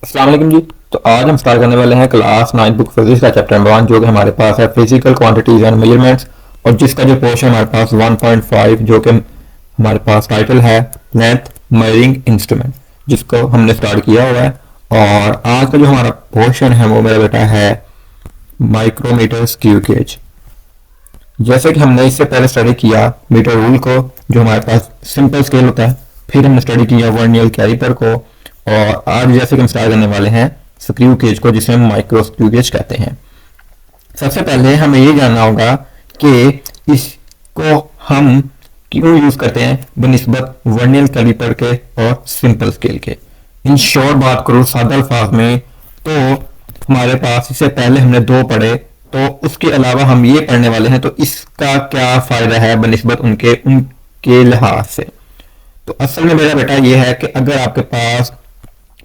अस्सलाम वालेकुम जी। तो आज हम स्टार्ट करने वाले हैं क्लास 9 बुक फिजिक्स का चैप्टर नंबर 1 जो कि हमारे पास है फिजिकल क्वांटिटीज एंड मेजरमेंट्स। और जिसका जो पोर्शन हमारे पास 1.5 जो कि हमारे पास टाइटल है लेंथ मेजरिंग इंस्ट्रूमेंट, जिसको हमने स्टार्ट किया हुआ है। और आज का जो हमारा पोर्शन है वो मेरा बेटा है माइक्रोमीटर स्क्यू गेज। जैसे कि हमने इससे पहले स्टडी किया मीटर रूल को जो हमारे पास सिंपल स्केल होता है, फिर हमने स्टडी किया वर्नियर कैलिपर को, और आज जैसे कि हम स्टार्ट करने वाले हैं स्क्रू गेज को जिसे हम माइक्रो स्क्रू गेज कहते हैं। सबसे पहले हमें ये जानना होगा कि इसको हम क्यों यूज करते हैं बनिस्बत वर्नियर कैलिपर के और सिंपल स्केल के। इन शॉर्ट बात करूँ सादा अल्फाज में, तो हमारे पास इससे पहले हमने दो पढ़े, तो उसके अलावा हम ये पढ़ने वाले हैं, तो इसका क्या फायदा है बनिस्बत उनके उनके लिहाज से। तो असल में मेरा बेटा ये है कि अगर आपके पास,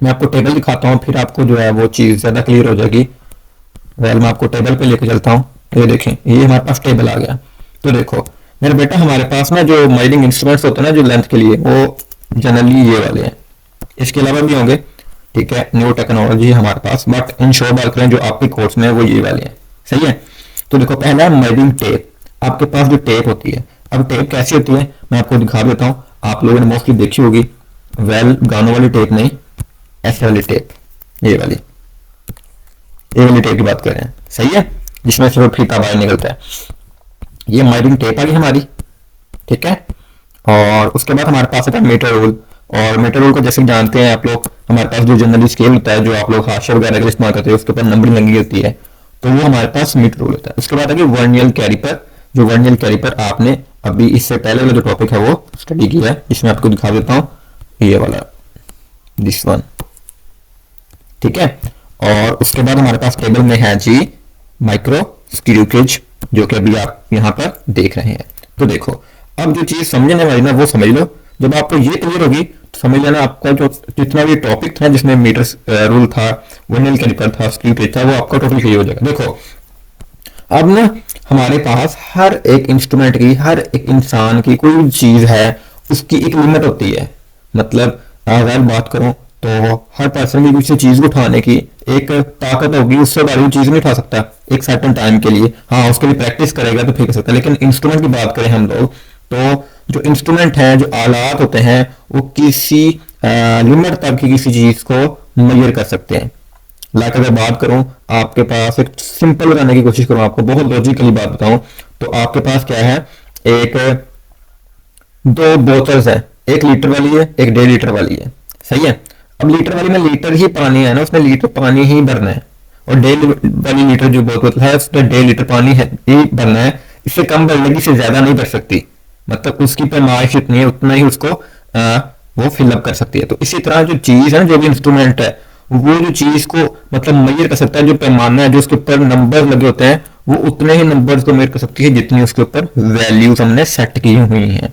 मैं आपको टेबल दिखाता हूँ फिर आपको जो है वो चीज़ ज़्यादा क्लियर हो जाएगी। वेल मैं आपको टेबल पे लेके चलता हूँ। ये देखें, ये हमारे पास टेबल आ गया। तो देखो मेरा बेटा, हमारे पास ना जो मेजरिंग इंस्ट्रूमेंट्स होते हैं ना जो लेंथ के लिए, वो जनरली ये वाले हैं। इसके अलावा भी होंगे, ठीक है, न्यू टेक्नोलॉजी हमारे पास, बट इन शॉर्ट बात करें जो आपके कोर्स में वो ये वाले हैं। सही है। तो देखो पहला है मेजरिंग टेप। आपके पास जो टेप होती है, अब टेप कैसी होती है मैं आपको दिखा देता हूँ। आप लोगों ने मोस्टली देखी होगी, वेल गानों वाली टेप नहीं, ऐसे वाली टेप, ये वाली टेप की बात कर रहे हैं। सही है, जिसमें से वो फीता बाहर निकलता है। ये मेजरिंग टेप आ गई हमारी, ठीक है। और उसके बाद हमारे पास आता है मीटर रूल। और मीटर रूल को जैसे जानते हैं आप लोग, हमारे पास जो जनरली स्केल होता है जो आप लोग हाशिया वगैरह के इस्तेमाल करते हैं उसके ऊपर नंबरिंग लगी होती है, तो वो हमारे पास मीटर रूल होता है। उसके बाद आगे वर्नियर कैलिपर। जो वर्नियर कैलिपर आपने अभी इससे पहले वाला जो टॉपिक है वो स्टडी किया है, जिसमें आपको दिखा देता हूँ, ये वाला, दिस वन, ठीक है। और उसके बाद हमारे पास टेबल में है जी माइक्रो स्क्रू गेज, जो कि अभी आप यहाँ पर देख रहे हैं। तो देखो अब जो चीज समझने वाली ना वो समझ लो। जब आपको ये क्लियर होगी तो समझ लेना आपका जो जितना भी टॉपिक था जिसमें मीटर रूल था, वर्नियर कैलिपर था, स्क्रू गेज था, वो आपका टोटल क्लियर हो जाएगा। देखो अब ना हमारे पास हर एक इंस्ट्रूमेंट की, हर एक इंसान की कोई चीज है उसकी एक लिमिट होती है। मतलब अगर बात करूं तो हर पर्सन की किसी चीज को उठाने की एक ताकत होगी, उससे बड़ी वो चीज नहीं उठा सकता एक सर्टेन टाइम के लिए। हाँ, उसके लिए प्रैक्टिस करेगा तो फिर कर सकता है। लेकिन इंस्ट्रूमेंट की बात करें हम लोग, तो जो इंस्ट्रूमेंट है, जो आलात होते हैं, वो किसी लिमिट तक की किसी चीज को मेजर कर सकते हैं। लाइक अगर बात करूं, आपके पास एक सिंपल बनाने की कोशिश करूं, आपको बहुत लॉजिकली बात बताऊं, तो आपके पास क्या है, एक दो बोतल्स है, 1 लीटर वाली है, एक 1.5 लीटर वाली है। सही है। अब लीटर वाली में लीटर ही पानी है ना, उसमें लीटर पानी ही भरना है। और 1.5 वाली लीटर जो बोतल है उसमें 1.5 लीटर पानी है ही भरना है। इससे कम भरने की, इससे ज्यादा नहीं भर सकती। मतलब उसकी पैमाइश इतनी है, उतना ही उसको वो फिलअप कर सकती है। तो इसी तरह जो चीज है ना, जो भी इंस्ट्रूमेंट है, वो जो चीज को मतलब मेजर कर सकता है, जो पैमाना है, जो उसके ऊपर नंबर लगे होते हैं, वो उतने ही नंबर्स को मेजर कर सकती है जितनी उसके ऊपर वैल्यूज हमने सेट की हुई हैं।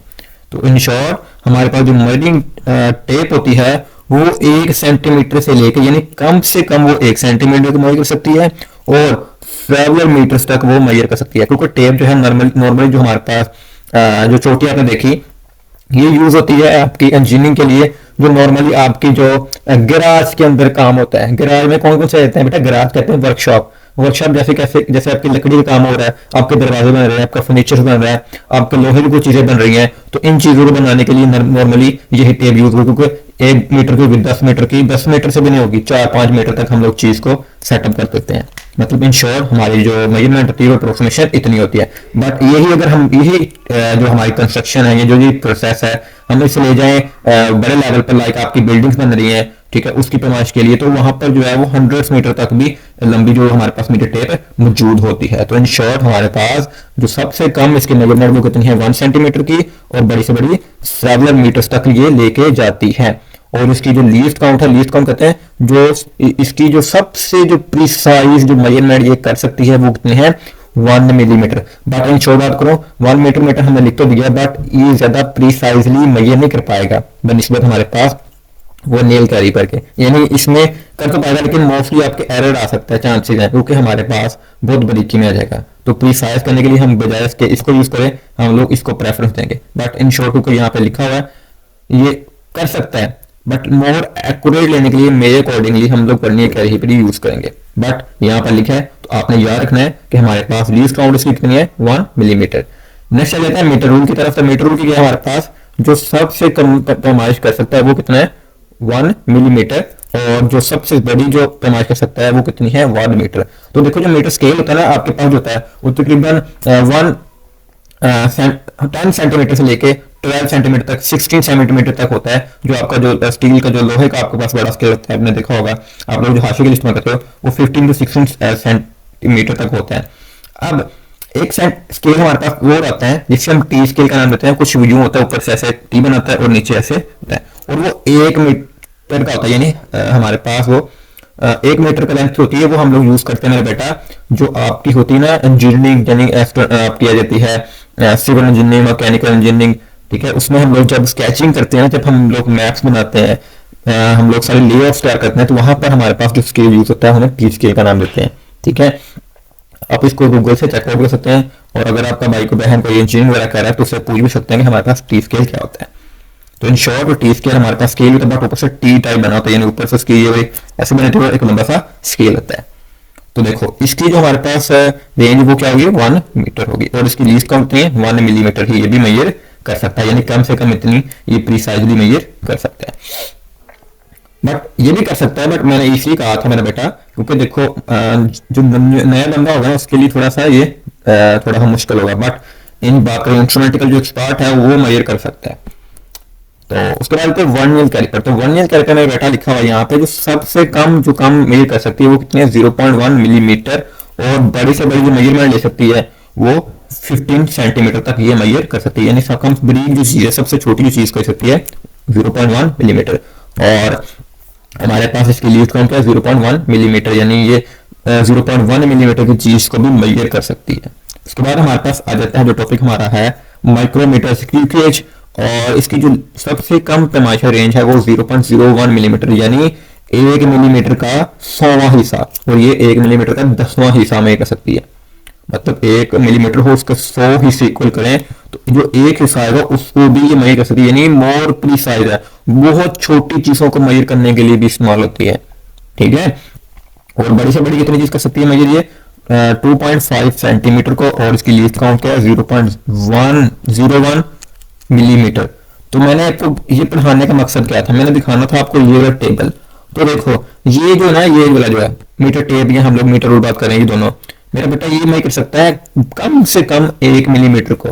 तो इन शॉर्ट हमारे पास जो मेजरिंग टेप होती है वो 1 सेंटीमीटर से लेकर, यानी कम से कम वो 1 सेंटीमीटर को मेजर कर सकती है, और सेवरल मीटर्स तक वो मेजर कर सकती है। क्योंकि टेप जो है नॉर्मली जो हमारे पास जो चोटी आपने देखी, ये यूज होती है आपकी इंजीनियरिंग के लिए, जो नॉर्मली आपकी जो गैराज के अंदर काम होता है। गैराज में कौन कौन से रहते हैं बेटा? गैराज कहते हैं वर्कशॉप। वर्कशॉप जैसे कैसे, जैसे आपकी लकड़ी का काम हो रहा है, आपके दरवाजे बन रहे हैं, आपका फर्नीचर बन रहा है, आपके लोहे की कुछ चीजें बन रही हैं, तो इन चीजों को बनाने के लिए नॉर्मली यही टेप यूज होगी। क्योंकि 1 मीटर की 10 मीटर की, 10 मीटर से भी नहीं होगी, 4-5 मीटर तक हम लोग चीज को सेटअप कर देते हैं। मतलब इन शॉर्ट हमारी जो मेजरमेंट होती है वो अप्रोक्सीमेशन इतनी होती है। बट यही अगर हम यही जो हमारी कंस्ट्रक्शन है, ये जो ये प्रोसेस है, हम इसे ले जाएं बड़े लेवल पर, लाइक आपकी बिल्डिंग्स बन रही हैं, ठीक है, उसकी पैमाइश के लिए, तो वहां पर जो है वो 100 मीटर तक भी लंबी जो हमारे पास मीटर टेप मौजूद होती है। तो इन शॉर्ट हमारे पास जो सबसे कम इसकी मेजरमेंट वो कितनी है, 1 सेंटीमीटर की, और बड़ी से बड़ी सेवरल मीटर्स तक ये लेके जाती है। और इसकी जो लीस्ट काउंट है, लीस्ट काउंट कहते हैं जो इसकी जो सबसे जो प्रिसाइज जो मेजरमेंट ये कर सकती है वो कितनी है, 1 मिलीमीटर। बट इन शॉर्ट बात करो, 1 मीटर हमने लिख तो दिया, बट ये ज्यादा प्रिसाइजली मेजर नहीं कर पाएगा बनिस्बत हमारे पास वो नेल कैलिपर के। यानी इसमें कर तो पाएगा, लेकिन मोस्टली आपके एरर आ सकता है, चांसेस है, क्योंकि हमारे पास बहुत बारीकी में आ जाएगा। तो प्रिसाइज करने के लिए हम बजाय इसके इसको यूज करें, हम लोग इसको प्रेफरेंस देंगे। बट इन शॉर्ट क्योंकि यहाँ पे लिखा हुआ है, ये कर सकता है, बट मोर एक्यूरेट लेने के लिए मेरे अकॉर्डिंगली हम लोग वर्नियर कैलिपर यूज करेंगे। बट यहाँ पर लिखा है तो आपने याद रखना है कि हमारे पास लीस्ट काउंट इसकी कितनी है, 1 मिलीमीटर। नेक्स्ट चल जाता है मीटर रूल की तरफ। तो मीटर रूल की हमारे पास जो सबसे कम पैमाइश कर सकता है वो कितना है, 1 मिलीमीटर, और जो सबसे बड़ी जो पैमाइश कर सकता है वो कितनी है, 1 मीटर। तो देखो जो मीटर स्केल होता है ना आपके पास होता है वो तकरीबन 10 सेंटीमीटर से लेके 12 सेंटीमीटर तक, 16 सेंटीमीटर तक होता है। जो आपका जो स्टील का जो लोहे का आपके पास बड़ा स्केल होता है, आपने देखा होगा, आप लोग जो हाशिए की लिस्ट में करते हो वो 15 टू 16 सेंटीमीटर तक होता है। अब एक स्केल हमारे पास वो रहता है जिससे हम टी स्केल का नाम देते हैं। कुछ यूं होता है, ऊपर से ऐसे टी बनाता है और नीचे ऐसे होता है, और वो 1 मीटर का होता है। यानी हमारे पास वो 1 मीटर का लेंथ होती है, वो हम लोग यूज करते हैं मेरा बेटा। जो आपकी होती है ना इंजीनियरिंग, यानी किया जाती है सिविल इंजीनियरिंग, मैकेनिकल इंजीनियरिंग, ठीक है, उसमें हम लोग जब स्केचिंग करते हैं, जब हम लोग मैप्स बनाते हैं, हम लोग सारे लेआउट्स तैयार करते हैं, तो वहां पर हमारे पास जो स्केल यूज होता है उन्हें टी स्केल का नाम देते हैं। ठीक है, आप इसको गूगल से चेकआउट कर सकते हैं, और अगर आपका भाई को बहन कोई इंजीनियरिंग वगैरह कर रहा है तो उससे पूछ भी सकते हैं कि हमारे पास टी स्केल क्या होता है। तो इन शॉर्ट टी स्केल हमारे पास स्केल होता है, बट ऊपर से टी टाइप बना होता है, यानी ऊपर से स्केल ऐसे बने हुए एक लंबा सा स्केल होता है। तो देखो इसकी जो हमारे पास रेंज वो क्या होगी, 1 मीटर होगी, और इसकी लीस्ट काउंट कितनी है, 1 मिलीमीटर ही ये भी मेजर कर सकता है, यानी कम से कम इतनी ये प्रिसाइजली मेजर कर सकता है। बट ये भी कर सकता है, बट मैंने इसलिए कहा था मेरा बेटा क्योंकि देखो जो नया बंदा होगा उसके लिए थोड़ा सा ये थोड़ा सा मुश्किल होगा, बट इन बाकी इंस्ट्रूमेंटिकल जो एक्सपर्ट है वो मेजर कर सकता है। तो उसके बाद वर्नियर कैलिपर। तो वर्नियर कैलिपर में बेटा लिखा हुआ है यहाँ पे जो सबसे कम जो कम मेजर कर सकती है वो कितनी है, 0.1 मिलीमीटर, और बड़ी से बड़ी जो मेजरमेंट ले सकती है वो 15 सेंटीमीटर तक ये मेजर कर सकती है। यानी कम बड़ी जो चीज है, सबसे छोटी जो चीज कर सकती है 0.1 मिलीमीटर, और हमारे पास इसकी लीस्ट काउंट क्या है, 0.1 मिलीमीटर, यानी ये 0.1 मिलीमीटर की चीज को भी मेजर कर सकती है। उसके बाद हमारे पास आ जाता है जो टॉपिक हमारा है माइक्रोमीटर स्क्रूकेज, और इसकी जो सबसे कम पैमाइश रेंज है वो 0.01 मिलीमीटर, यानी 1 मिलीमीटर का 100वां हिस्सा, और ये 1 मिलीमीटर का 10वां हिस्सा में कर सकती है। मतलब 1 मिलीमीटर हो उसके 100 हिस्से इक्वल करें तो जो एक हिस्सा आएगा उसको भी ये मेजर कर सकती है, यानी मोर प्रिसाइज है, बहुत छोटी चीजों को मेजर करने के लिए भी इस्तेमाल होती है। ठीक है, और बड़ी से बड़ी कितनी चीज कर सकती है मेजर ये 2.5 सेंटीमीटर को, और इसकी लीस्ट काउंट क्या है 0.101 मिलीमीटर। तो मैंने आपको ये पढ़ाने का मकसद क्या था, मैंने दिखाना था आपको ये टेबल। तो देखो ये जो ना ये वाला जो है मीटर टेप, या हम लोग मीटर रूल बात करें, ये दोनों मेरा बेटा ये मैं कर सकता है कम से कम 1 मिलीमीटर को,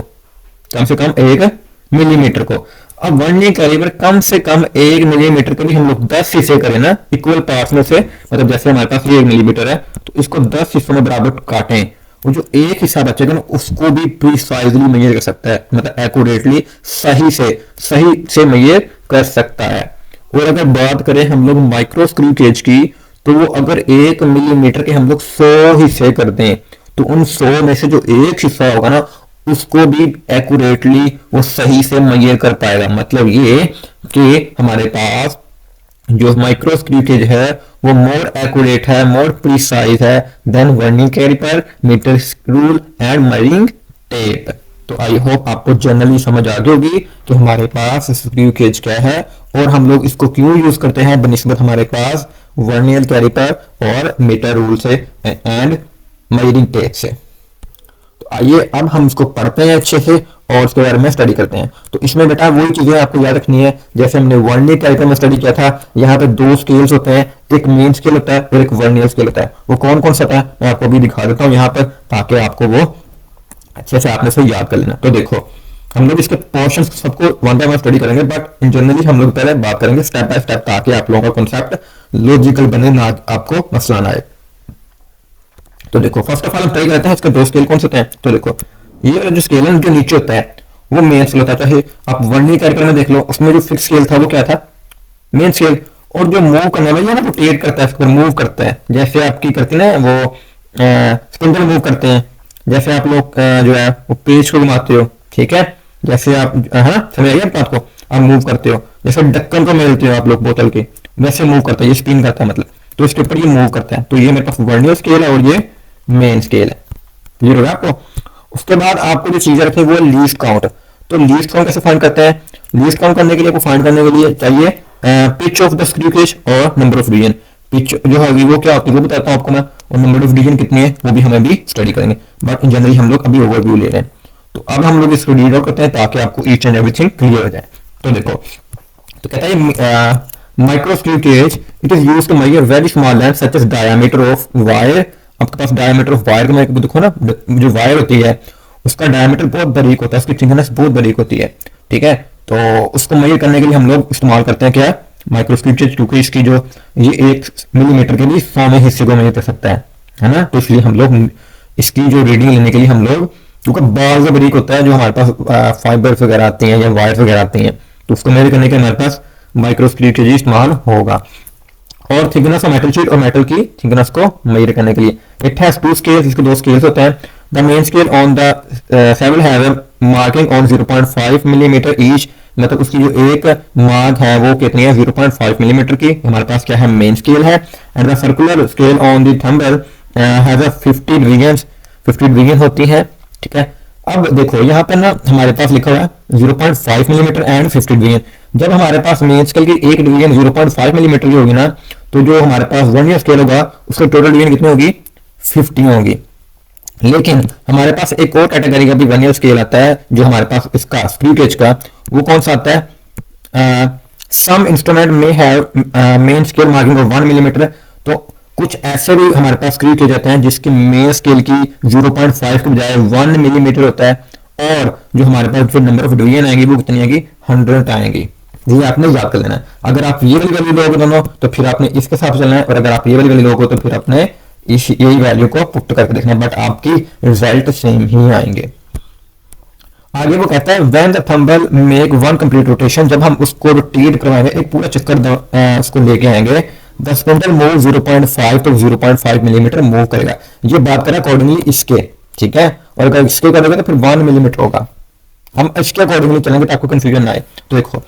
कम से कम 1 मिलीमीटर को। अब वर्नियर कैलिपर कम से कम 1 मिलीमीटर को भी हम लोग 10 हिस्से करें ना इक्वल पार्ट्स में से, मतलब जैसे हमारे पास ये 1 मिलीमीटर है तो इसको 10 हिस्सों में बराबर काटें, वो जो एक हिस्सा बचेगा ना उसको भी प्रिसाइजली मेजर कर सकता है, मतलब एक्यूरेटली सही से मेजर कर सकता है। और अगर बात करें हम लोग माइक्रो स्क्रू गेज की, तो वो अगर 1 मिलीमीटर के हम लोग 100 हिस्से कर दें तो उन 100 में से जो एक हिस्सा होगा ना उसको भी एक्यूरेटली वो सही से मेजर कर पाएगा। मतलब ये कि हमारे पास जो माइक्रो स्क्रू गेज है वो मोर एक्यूरेट है, मोर प्रिसाइज है than vernier caliper, meter rule and measuring tape. तो आई होप आपको जनरली समझ आ गई होगी कि हमारे पास स्क्रू गेज क्या है और हम लोग इसको क्यों यूज करते हैं बनिस्बत हमारे पास वर्नियर कैलिपर और मीटर रूल से एंड मेजरिंग टेप से। तो आइए अब हम इसको पढ़ते हैं अच्छे से और उसके बारे में स्टडी करते हैं। तो इसमें बेटा वही चीजें आपको याद रखनी है जैसे हमने वर्नियर कैलिपर में स्टडी किया था। यहाँ पे 2 स्केल्स होते हैं, एक मेन स्केल होता है और एक वर्नियर स्केल होता है। वो कौन कौन सा होता है मैं आपको अभी दिखा देता हूँ यहाँ पर, ताकि आपको वो अच्छे से आपने से याद कर लेना। तो देखो हम लोग इसके पोर्शन सबको वन बाय वन स्टडी करेंगे, बट इन जनरली हम लोग पहले बात करेंगे स्टेप बाय स्टेप, ताकि आप लोगों का कॉन्सेप्ट लॉजिकल बने, ना आपको मसला ना आए। तो देखो फर्स्ट ऑफ ऑल हम ट्राई करते हैं इसके 2 स्केल कौन से होते हैं। तो देखो ये वाला जो स्केल है जो नीचे होता है वो मेन स्केल होता है। चाहे आप वर्नियर कैलिपर में देख लो, उसमें जो फिक्स स्केल था वो क्या था, मेन स्केल। और जो मूव करने वाला ना रोटेट करता है, इसको मूव करता है, जैसे आपकी करती है ना वो स्पिंडल मूव करते हैं, जैसे आप लोग जो है वो पेज को घुमाते हो, ठीक है, जैसे आप है ना समझ आइए बात को, आप मूव करते हो, जैसे ढक्कन को मिलते हो आप लोग बोतल के, वैसे मूव करता है, ये स्पिन करता है मतलब। तो इसके ऊपर ये मूव करता है। तो ये मेरे पास वर्नियर स्केल है और ये मेन स्केल है। क्लियर होगा आपको। उसके बाद आपको जो चीजें रखी वो लीस्ट काउंट। तो लीस्ट काउंट कैसे फाइंड करते हैं? लीस्ट काउंट करने के लिए, फाइंड करने के लिए चाहिए pitch of the screw gauge और नंबर ऑफ डिवीजन। पिच जो है वो क्या होती है वो बताता हूँ आपको मैं, और नंबर ऑफ डिवीजन कितनी है वो भी हमें भी स्टडी करेंगे, बट जनरली हम लोग अभी ओवरव्यू ले रहे हैं। तो अब हम लोग इसको रीड आउट करते हैं ताकि आपको ईच एंड एवरीथिंग क्लियर हो जाए। तो देखो, तो कहता है micro screw gauge it is used to measure very small length such as diameter of wire. आपके पास डायमीटर ऑफ वायर को देखो ना, जो वायर होती है उसका डायमीटर बहुत बारीक होता है, उसकी थिकनेस बहुत बारीक होती है, ठीक है। तो उसको मेजर करने के लिए हम लोग इस्तेमाल करते हैं क्या, माइक्रोस्कोप केज, क्योंकि इसकी जो ये 1 मिलीमीटर के भी 100वें हिस्से को मेजर कर सकता है ना। तो इसलिए हम लोग इसकी जो रीडिंग लेने के लिए हम लोग, क्योंकि बहुत ज़्यादा बारीक होता है जो हमारे पास फाइबर्स वगैरह आती हैं या वायर्स वगैरह आती हैं, तो उसको मेजर करने के हमारे पास माइक्रोस्कोप केज इस्तेमाल होगा। और थिकनेस ऑफ मेटल शीट और मेटल की थिकनेस को मेजर करने के लिए इट हैज 2 स्केल्स, इसके 2 स्केल्स होते हैं। The main scale on the सेवल have marking on 0.5 millimetre each, मतलब उसकी जो एक मार्क है वो कितनी है 0.5 मिलीमीटर की, हमारे पास क्या है मेन स्केल है। And the circular scale on the thumbnail has 50 divisions, 50 division होती है, ठीक है। अब देखो यहाँ पर ना हमारे पास लिखा हुआ है 0.5 मिलीमीटर एंड 50 डिवीजन। जब हमारे पास मेन स्केल की एक डिवीजन 0.5 मिलीमीटर की होगी ना, तो जो हमारे पास वर्नियर स्केल होगा उसका टोटल डिवीजन कितनी होगी 50 होगी। लेकिन हमारे पास एक और कैटेगरी का भी वर्नियर स्केल आता है जो हमारे पास इसका स्क्रू गेज का, वो कौन सा आता है, सम इंस्ट्रूमेंट में have main scale marking of 1 millimetre. तो कुछ ऐसे भी हमारे पास स्क्रू गेज आते हैं जिसके मेन स्केल की 0.5 के बजाय 1 मिलीमीटर होता है, और जो हमारे पास जो नंबर ऑफ डिवीजन आएंगी वो कितनी आएगी 100 आएंगी। ये आपने याद कर लेना है। अगर आप ये वाली वैल्यू लोगे दोनों तो फिर आपने इसके साथ चलना है, और अगर आप ये वाली वैल्यू लोगे तो फिर आपने यही वैल्यू को पुट करके देखना है, बट आपकी रिजल्ट सेम ही आएंगे। आगे वो कहता है when the thumbnail make 1 complete rotation, जब हम उसको रोटेट करवाएंगे एक पूरा चक्कर उसको लेके आएंगे, द स्पिंडल मूव 0.5 तो 0.5 मिलीमीटर मूव करेगा। ये बात करें अकॉर्डिंगली इसके, ठीक है। और अगर इसके करोगे तो फिर 1 मिलीमीटर होगा। हम इसके अकॉर्डिंगली चलेंगे तो आपको कंफ्यूजन ना आए। तो देखो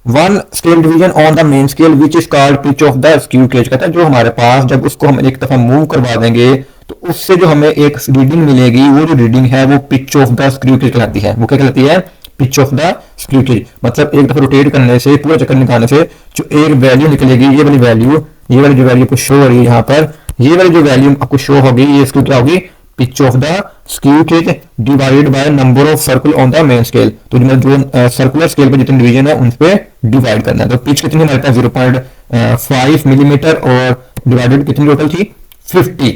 1 scale division on the main scale which is called pitch of the screw gauge, कहता है जो हमारे पास जब उसको हम एक दफा मूव करवा देंगे तो उससे जो हमें एक रीडिंग मिलेगी, वो जो रीडिंग है वो pitch of the screw gauge कहलाती है। वो क्या कहलाती है, pitch of the screw gauge. मतलब एक दफा रोटेट करने से, पूरा चक्कर निकालने से जो एक वैल्यू निकलेगी, ये वाली वैल्यू, ये वाली जो वैल्यू आपको शो हो रही है यहाँ पर, ये वाली जो वैल्यू आपको शो होगी ये इसको क्या होगी, pitch of the screw gauge divided by number of circle on the main scale. तो जो सर्कुलर स्केल पे जितने डिवीजन है उन पे डिवाइड करना है। तो पिच कितनी हमारे पास 0.5 मिलीमीटर और डिवाइडेड कितनी टोटल थी 50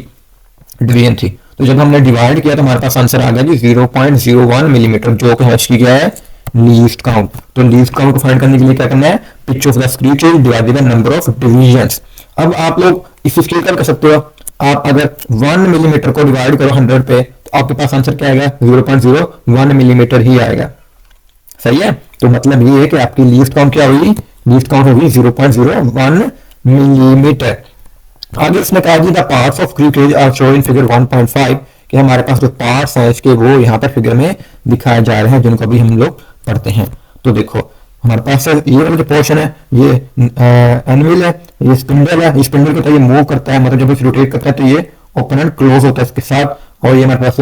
डिवीजन थी। तो जब हमने डिवाइड किया तो हमारे पास आंसर आ गया जी 0.01 मिलीमीटर, जो कि हमें क्या है लीस्ट काउंट। तो लीस्ट काउंट को फाइंड करने के लिए क्या करना है, pitch of the screw gauge divided by number of divisions. अब आप लोग इस स्केल कर सकते हो, आप अगर 1 मिलीमीटर को डिवाइड करो 100 पे तो आपके पास आंसर क्या आएगा 0.01 मिलीमीटर ही आएगा, सही है। तो मतलब ये है कि आपकी लीस्ट काउंट क्या हुई, लीस्ट काउंट होगी 0.01 मिलीमीटर। आगे इसने कहा कि the parts of screw gauge are shown in figure 1.5, कि हमारे पास जो पार्ट्स हैं इसके वो यहाँ पर फिगर में दिखाए जा रहे हैं जिनको अभी हम लोग पढ़ते हैं। तो देखो हमारे पास ये वाला जो पोर्शन है ये एनविल है, ये स्पिंडल है, ये स्पिंडल को ये मूव करता है, मतलब जब इसे रोटेट करता है तो ये ओपन एंड क्लोज होता है इसके साथ। और ये हमारे पास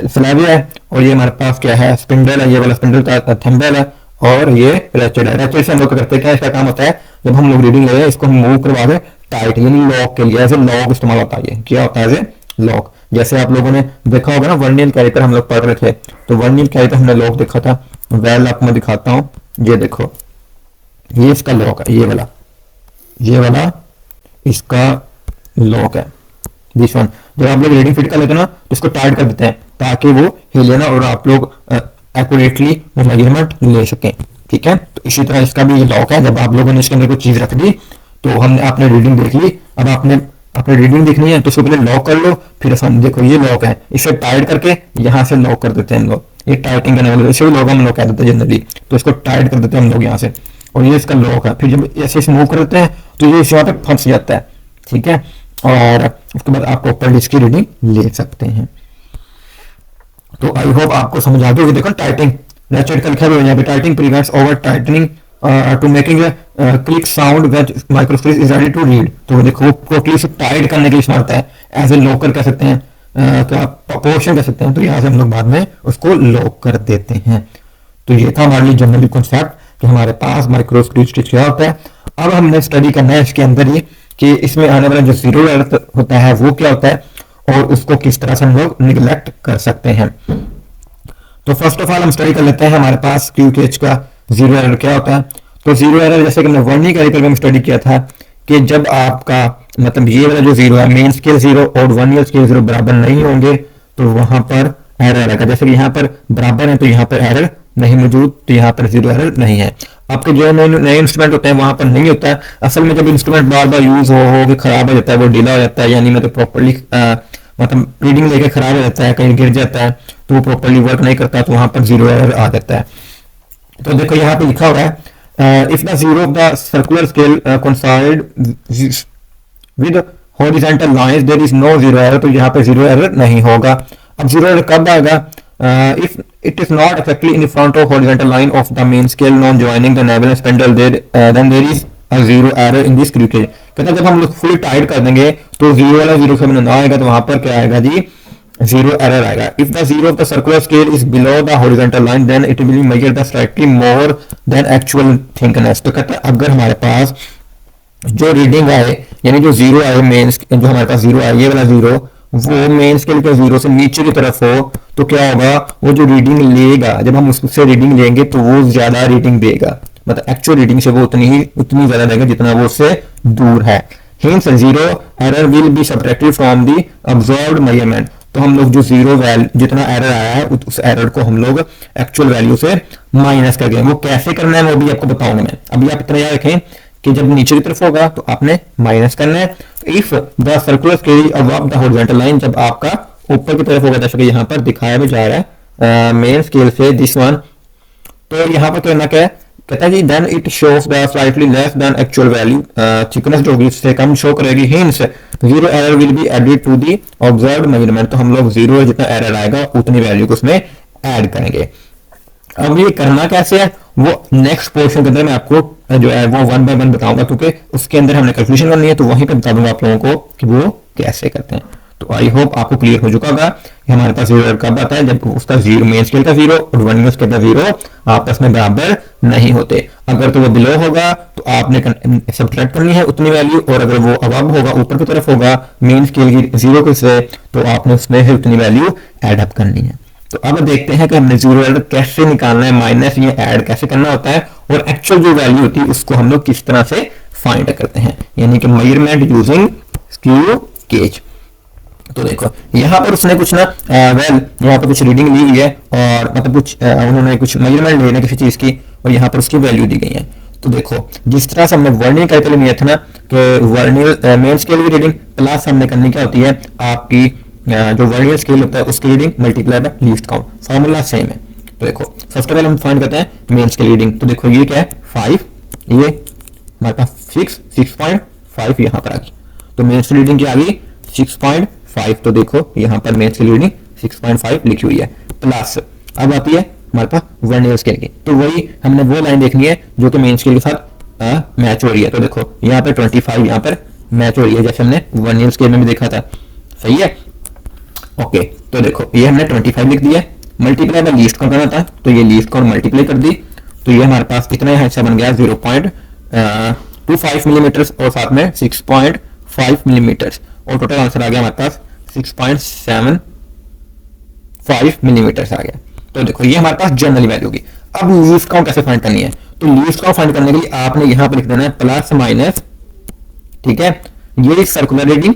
स्लैविया है, और ये हमारे पास क्या है स्पिंडल है, ये वाला स्पिंडल का थंबनेल है, और ये रैचेट है। रैचेट से हम लोग करते हैं क्या, इसका काम होता है जब हम लोग रीडिंग ले रहे हैं इसको हम मूव करवा दें टाइट, यानी लॉक के लिए एज ए लॉक इस्तेमाल होता है। ये क्या होता है एज ए लॉक। जैसे आप लोगों ने देखा होगा ना वर्नियर कैलिपर हम लोग पढ़ रहे थे, तो वर्नियर कैलिपर हमने लॉक देखा था, वेल आपको मैं दिखाता हूँ। ये देखो ये इसका लॉक है, ये वाला इसका लॉक है दिस वन। जब आप लोग रीडिंग फिट कर लेते हैं ना तो इसको टाइट कर देते हैं ताकि वो हिले ना और आप लोग एक्यूरेटली मेजरमेंट ले सकें, ठीक है। तो इसी तरह इसका भी ये लॉक है। जब आप लोगों ने इसके अंदर कोई चीज रख दी तो हमने आपने रीडिंग देख ली, अब आपने अपने रीडिंग देखनी है तो उसको पहले लॉक कर लो, फिर हम देखो ये लॉक है, इसे टाइट करके यहाँ से लॉक कर देते हैं हम लोग। ये टाइटिंग करने वाले इसे लॉक हम लोग कह देते हैं जनरली, तो इसको टाइट कर देते हैं हम लोग यहाँ से, और ये इसका लॉक है। फिर जब ऐसे मूव कर देते हैं तो ये इस पे फंस जाता है, ठीक है। और उसके बाद आप ऊपर इसकी रीडिंग ले सकते हैं। तो आई होप आपको समझ आ गया। देखो टाइटिंग रैचेट का लिखा हुआ है यहाँ पे, tightening prevents over tightening to making click sound when microscope is ready to read. तो देखो को क्लिक से टाइट करने के लिए इस्तेमाल होता है, एज ए लॉकर कह सकते हैं, क्या पोर्शन कह सकते हैं। तो यहाँ से हम लोग बाद में उसको लॉक कर देते हैं। तो ये था हमारे लिए जनरल कॉन्सेप्ट कि हमारे पास माइक्रो स्क्रू स्टिच क्या होता है। अब हमने स्टडी करना है इसके अंदर ये कि इसमें आने वाला जो जीरो एरर होता है वो क्या होता है और उसको किस तरह से हम लोग निगलेक्ट कर सकते हैं। तो फर्स्ट ऑफ ऑल हम स्टडी कर लेते हैं हमारे पास स्क्रू केज का जीरो एरर क्या होता है। तो जीरो एरर जैसे कि हमने वर्निंग कैलिपर में स्टडी किया था कि जब आपका मतलब ये वाला जो जीरो है मेन स्केल जीरो और वर्नियर स्केल जीरो बराबर नहीं होंगे तो वहां पर एरर आएगा। जैसे कि यहाँ पर बराबर है तो यहाँ पर एरर नहीं मौजूद, तो यहाँ पर जीरो एरर नहीं है। आपके जो नए इंस्ट्रूमेंट होते हैं वहां पर नहीं होता है। असल में जब इंस्ट्रूमेंट बार बार यूज हो कि खराब हो जाता है, वो ढीला हो जाता है, यानी मतलब प्रॉपरली मतलब रीडिंग लेके खराब हो जाता है, कहीं गिर जाता है तो वो प्रॉपरली वर्क नहीं करता, तो वहां पर जीरो एरर आ जाता है। तो देखो यहाँ पे लिखा हुआ है if the zero of the circular scale coincide with horizontal lines there is no zero error, तो यहाँ पे जीरो एरर नहीं होगा। अब जीरो एरर कब आएगा? If it is not exactly in front of horizontal line of the main scale non joining the naval spindle then there is a zero error in this screw gauge. कहता है जब हम लोग full tight कर देंगे तो zero वाला zero से ना आएगा, तो वहां पर क्या आएगा जी? जीरो एरर आएगा। If the zero of the circular scale is below the horizontal line then it will measure the slightly more than actual thickness. तो कहता है अगर हमारे पास जो रीडिंग आए यानी जो जीरो आए मेन जो हमारे पास जीरो आए ये वाला जीरो वो मेन स्केल के जीरो से नीचे की तरफ हो तो क्या होगा? वो जो रीडिंग लेगा जब हम उससे रीडिंग लेंगे तो वो ज्यादा रीडिंग देगा, मतलब एक्चुअल रीडिंग से वो उतनी ज्यादा देगा जितना वो उससे दूर है। Hence zero error will B subtracted from the observed measurement. तो हम लोग जो जीरो वैल्यू जितना एरर आया है उस एरर को हम लोग एक्चुअल वैल्यू से माइनस कर देंगे। वो कैसे करना है वो भी आपको बताऊंगा मैं। अभी आप इतना याद रखें कि जब नीचे की तरफ होगा तो आपने माइनस करना है। If the circular scale above the horizontal line, जब आपका ऊपर की तरफ होगा जैसे कि यहाँ पर दिखाया भी जा रहा है मेन स्केल से दिस वन, तो यहाँ पर करना क्या है? कहता है जी then it shows the slightly less than actual value, thickness जो होगी उससे कम शो करेगी। Hence zero error will be added to the observed measurement. तो हम लोग जीरो जितना एरर आएगा उतनी वैल्यू को उसमें ऐड करेंगे। अब ये करना कैसे है वो नेक्स्ट पोर्शन के अंदर मैं आपको जो है वो वन बाय वन बताऊंगा, क्योंकि उसके अंदर हमने कैलकुलेशन करनी है तो वहीं पे बता दूंगा आप लोगों को कि वो कैसे करते हैं। तो आई होप आपको क्लियर हो चुका होगा कि हमारे पास जीरो कब आता है? जब उसका जीरो मेन स्केल का जीरो और वर्नियर स्केल का जीरो आपस में बराबर नहीं होते। अगर तो वो बिलो होगा तो आपने सब्ट्रैक्ट करनी है उतनी वैल्यू, और अगर वो अबव होगा ऊपर की तरफ होगा मेन स्केल की जीरो के से तो आपने उसमें से उतनी वैल्यू एड अप करनी है। तो अब देखते हैं कि हमने जीरो एरर कैसे निकालना है, माइनस या ऐड कैसे करना होता है, और एक्चुअल जो वैल्यू होती है उसको हम लोग किस तरह से फाइंड करते हैं, यानी कि मेजरमेंट यूजिंग स्क्रू केज। तो देखो यहाँ पर उसने कुछ ना यहाँ पर कुछ रीडिंग ली हुई है और मतलब कुछ उन्होंने कुछ मेजरमेंट लेने किसी चीज की और यहाँ पर उसकी वैल्यू दी गई है। तो देखो जिस तरह से हमने वर्नियर कैलिपर लिया था ना कि वर्नियर मेन स्केल की रीडिंग प्लस हमने करनी क्या होती है आपकी जो वर्नियर स्केल होता है उसकी reading multiply by least count, formula same है। तो देखो फर्स्ट ऑफ ऑल हम फाइंड करते हैं मेन स्केल रीडिंग। तो देखो ये क्या है 5, ये हमारे पास 6.5 यहाँ पर आ गई। तो मेन स्केल रीडिंग क्या आ गई 6.5। तो देखो यहाँ पर मेन स्केल रीडिंग 6.5 लिखी हुई है, प्लस अब आती है हमारे पास वर्नियर स्केल की। तो वही हमने वो लाइन देखनी है जो कि मेन स्केल के साथ मैच हो रही है। तो देखो यहाँ पर 25 यहाँ पर मैच हो रही है जैसे हमने वर्नियर स्केल में भी देखा था, सही है। ओके तो देखो ये हमने 25 लिख दिया, मल्टीप्लाई बाय लीस्ट काउंट करना था तो ये लीस्ट काउंट मल्टीप्लाई कर दी, तो ये हमारे पास कितना हिस्सा बन गया 0.25 मिलीमीटर और साथ में 6.5 मिलीमीटर, और टोटल आंसर आ गया हमारे पास 6.75 मिलीमीटर आ गया। तो देखो ये हमारे पास जनरल वैल्यू होगी। अब लीस्ट काउंट कैसे फाइंड करनी है? तो लीस्ट काउंट फाइंड करने के लिए आपने यहाँ पर लिख देना है प्लस माइनस, ठीक है। ये सर्कुलर रीडिंग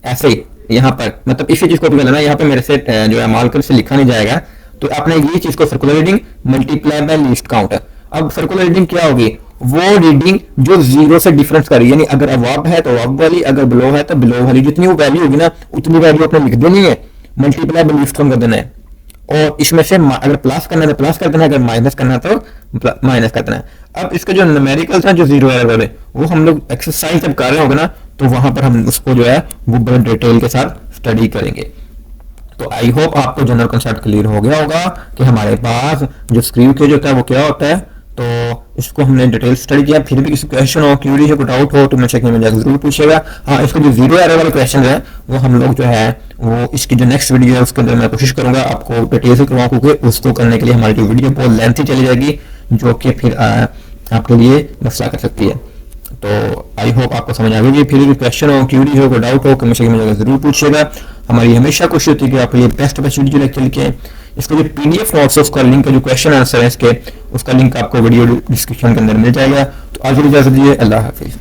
ऐसे ही यहाँ पर मतलब इसी चीज को भी लेना, यहाँ पे मेरे से जो है मार्कर से लिखा नहीं जाएगा, तो आपने ये चीज को circular reading multiply by least count. अब सर्कुलर रीडिंग क्या होगी? वो रीडिंग जो जीरो से डिफरेंस करी, यानी अगर अबव है तो अबव वाली, अगर बिलो है तो बिलो वाली, जितनी वो वैल्यू होगी ना उतनी वैल्यू आपने लिख देनी है, मल्टीप्लाई बाय लीस्ट काउंट कर देना है, और इसमें से अगर प्लस करना है तो प्लस कर देना है, अगर माइनस करना है तो माइनस कर देना है। अब इसका जो न्यूमेरिकल्स हैं जो जीरो एरर वाले वो हम लोग एक्सरसाइज जब कर रहे होंगे ना तो वहां पर हम उसको जो है वो बड़े डिटेल के साथ स्टडी करेंगे। तो आई होप आपको जनरल कंसेप्ट क्लियर हो गया होगा कि हमारे पास जो स्क्रू केज होता है वो क्या होता है, तो इसको हमने डिटेल स्टडी किया। फिर भी किसी क्वेश्चन हो, क्यूरी हो, डाउट हो तो मेरे में जाकर जरूर पूछेगा। हाँ, इसको जो जीरो एरर वाले क्वेश्चन है वो हम लोग जो है वो इसकी जो नेक्स्ट वीडियो है उसके अंदर मैं कोशिश करूंगा आपको डिटेल से करवाऊँ, क्योंकि उसको करने के लिए हमारी जो वीडियो बहुत लेंथी चली जाएगी, जो कि फिर आपके लिए मसला कर सकती है। तो आई होप आपको समझ आ गई। फिर भी क्वेश्चन हो, क्यूरी हो, डाउट हो, कमेंट सेक्शन में जाकर जरूर पूछिएगा। हमारी हमेशा कोशिश होती है कि आपके लिए बेस्ट वीडियो लेकर लिखे। इसका जो पीडीएफ नोट्स है उसका लिंक है, जो क्वेश्चन आंसर है इसके, उसका लिंक आपको वीडियो डिस्क्रिप्शन के अंदर मिल जाएगा। तो आज की इजाजत दीजिए, अल्लाह हाफिज।